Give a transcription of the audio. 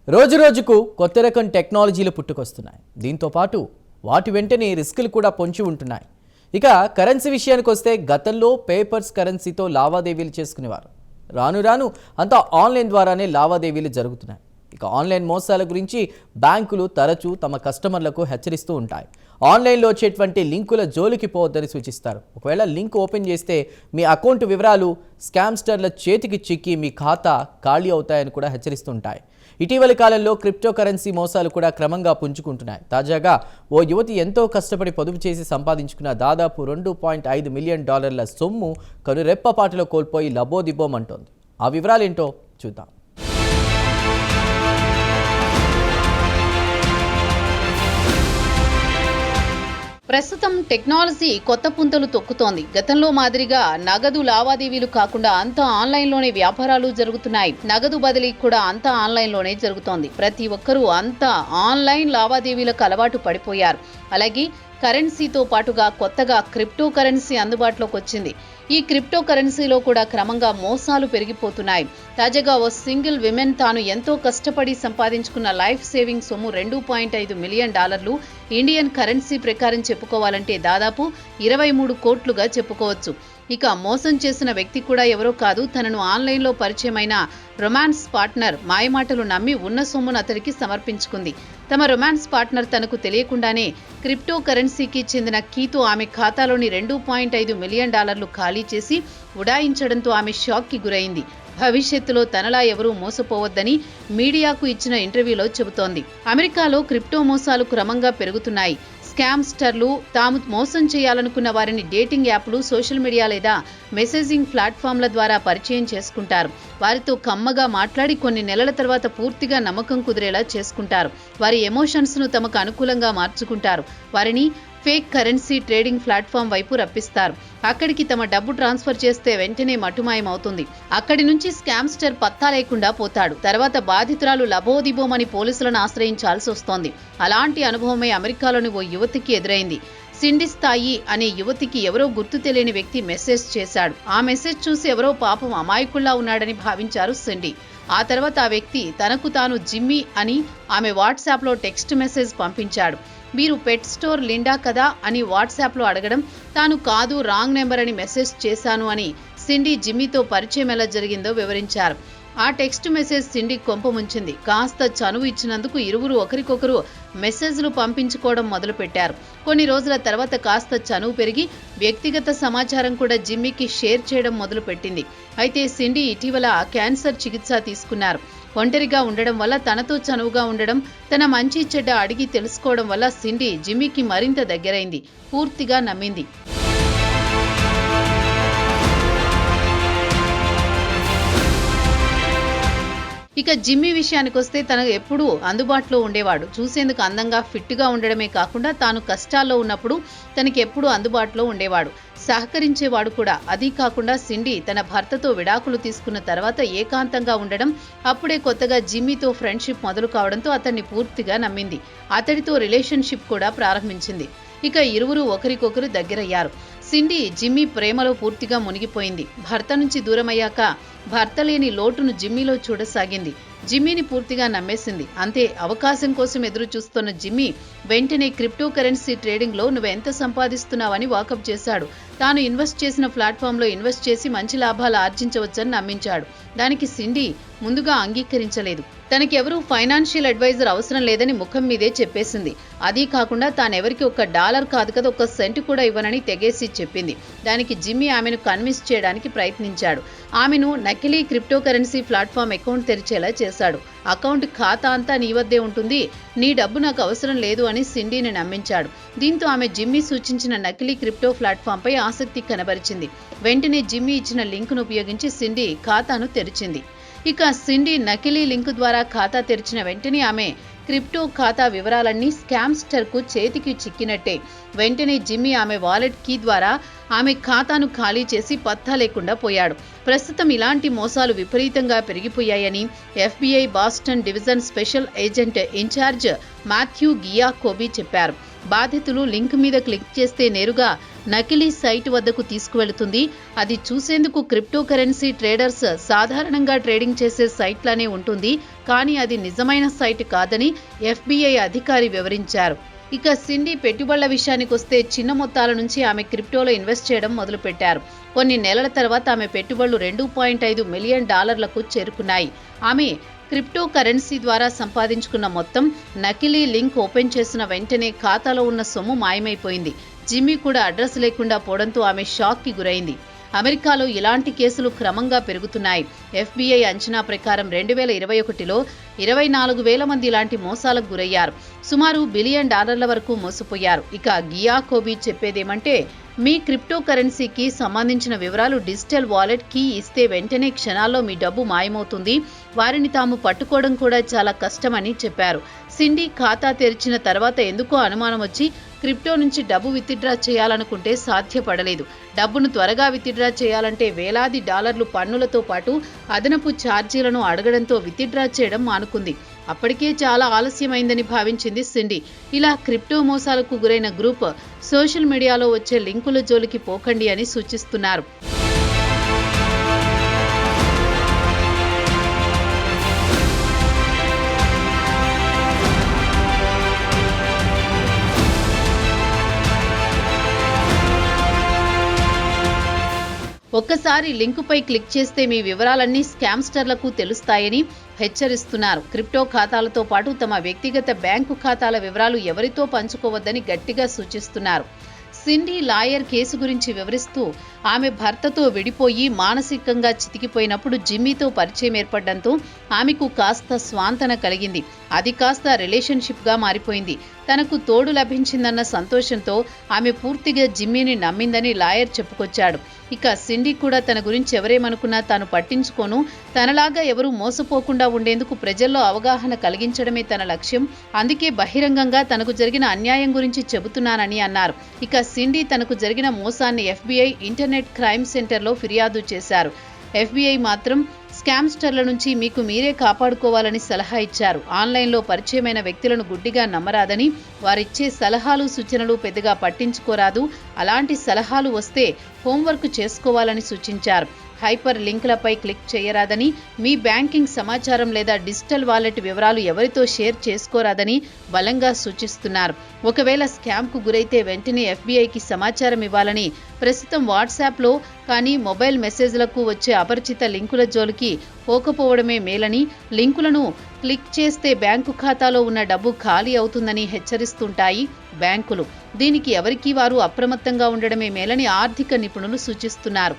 రోజురోజుకు కొత్త రకం టెక్నాలజీలు పుట్టుకొస్తున్నాయి. దీంతో పాటు వాటి వెంటనే రిస్కులు కూడా పొంచి ఉంటున్నాయి. ఇక కరెన్సీ విషయానికి వస్తే గతంలో పేపర్స్ కరెన్సీతో లావాదేవీలు చేసుకునేవారు. రాను రాను అంతా ఆన్లైన్ ద్వారానే లావాదేవీలు జరుగుతున్నాయి. ఇక ఆన్లైన్ మోసాల గురించి బ్యాంకులు తరచూ తమ కస్టమర్లకు హెచ్చరిస్తూ ఉంటాయి. ఆన్లైన్లో వచ్చేటువంటి లింకుల జోలికి పోవద్దని సూచిస్తారు. ఒకవేళ లింక్ ఓపెన్ చేస్తే మీ అకౌంట్ వివరాలు స్కామ్స్టర్ల చేతికి చిక్కి మీ ఖాతా ఖాళీ అవుతాయని కూడా హెచ్చరిస్తుంటాయి. ఇటీవలి కాలంలో క్రిప్టో కరెన్సీ మోసాలు కూడా క్రమంగా పుంజుకుంటున్నాయి. తాజాగా ఓ యువతి ఎంతో కష్టపడి పొదుపు చేసి సంపాదించుకున్న దాదాపు $2.5 మిలియన్ సొమ్ము కనురెప్పపాటులో కోల్పోయి లబోదిబోమంటోంది. ఆ వివరాలేంటో చూద్దాం. ప్రస్తుతం టెక్నాలజీ కొత్త పుంతలు తొక్కుతోంది. గతంలో మాదిరిగా నగదు లావాదేవీలు కాకుండా అంతా ఆన్లైన్లోనే వ్యాపారాలు జరుగుతున్నాయి. నగదు బదిలీ కూడా అంతా ఆన్లైన్లోనే జరుగుతోంది. ప్రతి ఒక్కరూ అంతా ఆన్లైన్ లావాదేవీలకు అలవాటు పడిపోయారు. అలాగే కరెన్సీతో పాటుగా కొత్తగా క్రిప్టో కరెన్సీ అందుబాటులోకి వచ్చింది. ఈ క్రిప్టో కరెన్సీలో కూడా క్రమంగా మోసాలు పెరిగిపోతున్నాయి. తాజాగా ఓ సింగిల్ విమెన్ తాను ఎంతో కష్టపడి సంపాదించుకున్న లైఫ్ సేవింగ్ సొమ్ము $2.5 మిలియన్ ఇండియన్ కరెన్సీ ప్రకారం చెప్పుకోవాలంటే దాదాపు 23 కోట్లుగా చెప్పుకోవచ్చు. ఇక మోసం చేసిన వ్యక్తి కూడా ఎవరో కాదు, తనను ఆన్లైన్లో పరిచయమైన రొమాన్స్ పార్ట్నర్ మాయమాటలు నమ్మి ఉన్న సొమ్మును అతడికి సమర్పించుకుంది. తమ రొమాన్స్ పార్ట్నర్ తనకు తెలియకుండానే క్రిప్టో కరెన్సీకి చెందిన కీతో ఆమె ఖాతాలోని $2.5 మిలియన్ ఖాళీ చేసి ఉడాయించడంతో ఆమె షాక్కి గురైంది. భవిష్యత్తులో తనలా ఎవరూ మోసపోవద్దని మీడియాకు ఇచ్చిన ఇంటర్వ్యూలో చెబుతోంది. అమెరికాలో క్రిప్టో మోసాలు క్రమంగా పెరుగుతున్నాయి. స్కామ్స్టర్లు తాము మోసం చేయాలనుకున్న వారిని డేటింగ్ యాప్లు, సోషల్ మీడియా లేదా మెసేజింగ్ ప్లాట్ఫామ్ల ద్వారా పరిచయం చేసుకుంటారు. వారితో కమ్మగా మాట్లాడి కొన్ని నెలల తర్వాత పూర్తిగా నమ్మకం కుదిరేలా చేసుకుంటారు. వారి ఎమోషన్స్ను తమకు అనుకూలంగా మార్చుకుంటారు. వారిని ఫేక్ కరెన్సీ ట్రేడింగ్ ప్లాట్ఫామ్ వైపు రప్పిస్తారు. అక్కడికి తమ డబ్బు ట్రాన్స్ఫర్ చేస్తే వెంటనే మటుమాయమవుతుంది. అక్కడి నుంచి స్కామ్స్టర్ పత్తా లేకుండా పోతాడు. తర్వాత బాధితురాలు లబోదిబోమని పోలీసులను ఆశ్రయించాల్సి వస్తోంది. అలాంటి అనుభవమే అమెరికాలోని ఓ యువతికి ఎదురైంది. సిండి స్థాయి అనే యువతికి ఎవరో గుర్తు తెలియని వ్యక్తి మెసేజ్ చేశాడు. ఆ మెసేజ్ చూసి ఎవరో పాపం అమాయకుల్లా ఉన్నాడని భావించారు సిండి. ఆ తర్వాత ఆ వ్యక్తి తనకు తాను జిమ్మీ అని ఆమె వాట్సాప్లో టెక్స్ట్ మెసేజ్ పంపించాడు. మీరు పెట్ స్టోర్ లిండా కదా అని వాట్సాప్లో అడగడం, తాను కాదు రాంగ్ నెంబర్ అని మెసేజ్ చేశాను అని సిండి జిమ్మీతో పరిచయం ఎలా జరిగిందో వివరించారు. ఆ టెక్స్ట్ మెసేజ్ సిండి కొంప ముంచింది. కాస్త చనువు ఇచ్చినందుకు ఇరువురు ఒకరికొకరు మెసేజ్లు పంపించుకోవడం మొదలుపెట్టారు. కొన్ని రోజుల తర్వాత కాస్త చనువు పెరిగి వ్యక్తిగత సమాచారం కూడా జిమ్మీకి షేర్ చేయడం మొదలుపెట్టింది. అయితే సిండి ఇటీవల క్యాన్సర్ చికిత్స తీసుకున్నారు. ఒంటరిగా ఉండడం వల్ల తనతో చనువుగా ఉండడం, తన మంచి చెడ్డ అడిగి తెలుసుకోవడం వల్ల సిండి జిమ్మీకి మరింత దగ్గరైంది, పూర్తిగా నమ్మింది. ఇక జిమ్మీ విషయానికి వస్తే తనకు ఎప్పుడూ అందుబాటులో ఉండేవాడు. చూసేందుకు అందంగా ఫిట్గా ఉండడమే కాకుండా తాను కష్టాల్లో ఉన్నప్పుడు తనకి ఎప్పుడూ అందుబాటులో ఉండేవాడు, సహకరించేవాడు కూడా. అదీ కాకుండా సిండి తన భర్తతో విడాకులు తీసుకున్న తర్వాత ఏకాంతంగా ఉండడం, అప్పుడే కొత్తగా జిమ్మీతో ఫ్రెండ్షిప్ మొదలు కావడంతో అతన్ని పూర్తిగా నమ్మింది. అతడితో రిలేషన్షిప్ కూడా ప్రారంభించింది. ఇక ఇరువురు ఒకరికొకరు దగ్గరయ్యారు. సిండి జిమ్మీ ప్రేమలో పూర్తిగా మునిగిపోయింది. భర్త నుంచి దూరమయ్యాక భర్త లేని లోటును జిమ్మీలో చూడసాగింది. జిమ్మీని పూర్తిగా నమ్మేసింది. అంతే, అవకాశం కోసం ఎదురు చూస్తున్న జిమ్మీ వెంటనే క్రిప్టో కరెన్సీ ట్రేడింగ్లో నువ్వెంత సంపాదిస్తున్నావని వాకప్ చేశాడు. తాను ఇన్వెస్ట్ చేసిన ప్లాట్ఫామ్లో ఇన్వెస్ట్ చేసి మంచి లాభాలు ఆర్జించవచ్చని నమ్మించాడు. దానికి సిండి ముందుగా అంగీకరించలేదు. తనకెవరూ ఫైనాన్షియల్ అడ్వైజర్ అవసరం లేదని ముఖం మీదే చెప్పేసింది. అదీ కాకుండా తానెవరికి $1 కాదు కదా, 1 సెంటు కూడా ఇవ్వనని తెగేసి చెప్పింది. దానికి జిమ్మీ ఆమెను కన్విన్స్ చేయడానికి ప్రయత్నించాడు. ఆమెను నకిలీ క్రిప్టో కరెన్సీ ప్లాట్ఫామ్ అకౌంట్ తెరిచేలా చేశాడు. అకౌంట్ ఖాతా అంతా నీ వద్దే ఉంటుంది, నీ డబ్బు నాకు అవసరం లేదు అని సిండీని నమ్మించాడు. దీంతో ఆమె జిమ్మీ సూచించిన నకిలీ క్రిప్టో ప్లాట్ఫామ్పై ఆసక్తి కనబరిచింది. వెంటనే జిమ్మీ ఇచ్చిన లింకును ఉపయోగించి సిండీ ఖాతాను తెరిచింది. ఇక సిండీ నకిలీ లింకు ద్వారా ఖాతా తెరిచిన వెంటనే ఆమె క్రిప్టో ఖాతా వివరాలన్నీ స్కామ్స్టర్కు చేతికి చిక్కినట్టే. వెంటనే జిమ్మీ ఆమె వాలెట్ కీ ద్వారా ఆమె ఖాతాను ఖాళీ చేసి పత్తా లేకుండా పోయాడు. ప్రస్తుతం ఇలాంటి మోసాలు విపరీతంగా పెరిగిపోయాయని FBI Boston division special agent in charge Matthew Giacobbi చెప్పారు. బాధితులు లింక్ మీద క్లిక్ చేస్తే నేరుగా నకిలీ సైట్ వద్దకు తీసుకువెళుతుంది. అది చూసేందుకు క్రిప్టో కరెన్సీ ట్రేడర్స్ సాధారణంగా ట్రేడింగ్ చేసే సైట్లానే ఉంటుంది, కానీ అది నిజమైన సైట్ కాదని FBI అధికారి వివరించారు. ఇక సిండి పెట్టుబడుల విషయానికొస్తే చిన్న మొత్తాల నుంచి ఆమె క్రిప్టోలో ఇన్వెస్ట్ చేయడం మొదలుపెట్టారు. కొన్ని నెలల తర్వాత ఆమె పెట్టుబడులు $2.5 మిలియన్ చేరుకున్నాయి. ఆమె క్రిప్టో కరెన్సీ ద్వారా సంపాదించుకున్న మొత్తం నకిలీ లింక్ ఓపెన్ చేసిన వెంటనే ఖాతాలో ఉన్న సొమ్ము మాయమైపోయింది. జిమ్మీ కూడా అడ్రస్ లేకుండా పోవడంతో ఆమె షాక్కి గురైంది. అమెరికాలో ఇలాంటి కేసులు క్రమంగా పెరుగుతున్నాయి. FBI అంచనా ప్రకారం 2021లో 24,000 మంది ఇలాంటి మోసాలకు గురయ్యారు. సుమారు $1 బిలియన్ వరకు మోసపోయారు. ఇక గియాకోబీ చెప్పేదేమంటే, మీ క్రిప్టో కరెన్సీకి సంబంధించిన వివరాలు డిజిటల్ వాలెట్ కీ ఇస్తే వెంటనే క్షణాల్లో మీ డబ్బు మాయమవుతుంది. వారిని తాము పట్టుకోవడం కూడా చాలా కష్టమని చెప్పారు. సిండి ఖాతా తెరిచిన తర్వాత ఎందుకో అనుమానం వచ్చి క్రిప్టో నుంచి డబ్బు విత్డ్రా చేయాలనుకుంటే సాధ్యపడలేదు. డబ్బును త్వరగా విత్డ్రా చేయాలంటే వేలాది డాలర్లు పన్నులతో పాటు అదనపు ఛార్జీలను అడగడంతో విత్డ్రా చేయడం మానుకుంది. అప్పటికే చాలా ఆలస్యమైందని భావించింది సిండి. ఇలా క్రిప్టో మోసాలకు గురైన గ్రూప్ సోషల్ మీడియాలో వచ్చే లింకుల జోలికి పోకండి అని సూచిస్తున్నారు. ఒక్కసారి లింకుపై క్లిక్ చేస్తే మీ వివరాలన్నీ స్కామ్స్టర్లకు తెలుస్తాయని హెచ్చరిస్తున్నారు. క్రిప్టో ఖాతాలతో పాటు తమ వ్యక్తిగత బ్యాంకు ఖాతాల వివరాలు ఎవరితో పంచుకోవద్దని గట్టిగా సూచిస్తున్నారు. సిండి లాయర్ కేసు గురించి వివరిస్తూ, ఆమె భర్తతో విడిపోయి మానసికంగా చితికిపోయినప్పుడు జిమ్మీతో పరిచయం ఏర్పడడంతో ఆమెకు కాస్త స్వాంతన కలిగింది. అది కాస్త రిలేషన్షిప్గా మారిపోయింది. తనకు తోడు లభించిందన్న సంతోషంతో ఆమె పూర్తిగా జిమ్మీని నమ్మిందని లాయర్ చెప్పుకొచ్చాడు. ఇక సిండి కూడా తన గురించి ఎవరేమనుకున్నా తాను పట్టించుకోను, తనలాగా ఎవరూ మోసపోకుండా ఉండేందుకు ప్రజల్లో అవగాహన కలిగించడమే తన లక్ష్యం, అందుకే బహిరంగంగా తనకు జరిగిన అన్యాయం గురించి చెబుతున్నానని అన్నారు. ఇక సిండి తనకు జరిగిన మోసాన్ని FBI ఇంటర్నెట్ క్రైమ్ సెంటర్లో ఫిర్యాదు చేశారు. FBI మాత్రం స్కామ్స్టర్ల నుంచి మీకు మీరే కాపాడుకోవాలని సలహా ఇచ్చారు. ఆన్లైన్లో పరిచయమైన వ్యక్తులను గుడ్డిగా నమ్మరాదని, వారిచ్చే సలహాలు సూచనలు పెద్దగా పట్టించుకోరాదు, అలాంటి సలహాలు వస్తే హోంవర్క్ చేసుకోవాలని సూచించారు. హైపర్ లింకులపై క్లిక్ చేయరాదని, మీ బ్యాంకింగ్ సమాచారం లేదా డిజిటల్ వాలెట్ వివరాలు ఎవరితో షేర్ చేసుకోరాదని బలంగా సూచిస్తున్నారు. ఒకవేళ స్కామ్కు గురైతే వెంటనే FBIకి సమాచారం ఇవ్వాలని, ప్రస్తుతం వాట్సాప్లో కానీ మొబైల్ మెసేజ్లకు వచ్చే అపరిచిత లింకుల జోలికి పోకపోవడమే మేలని, లింకులను క్లిక్ చేస్తే బ్యాంకు ఖాతాలో ఉన్న డబ్బు ఖాళీ అవుతుందని హెచ్చరిస్తుంటాయి బ్యాంకులు. దీనికి ఎవరికీ వారు అప్రమత్తంగా ఉండడమే మేలని ఆర్థిక నిపుణులు సూచిస్తున్నారు.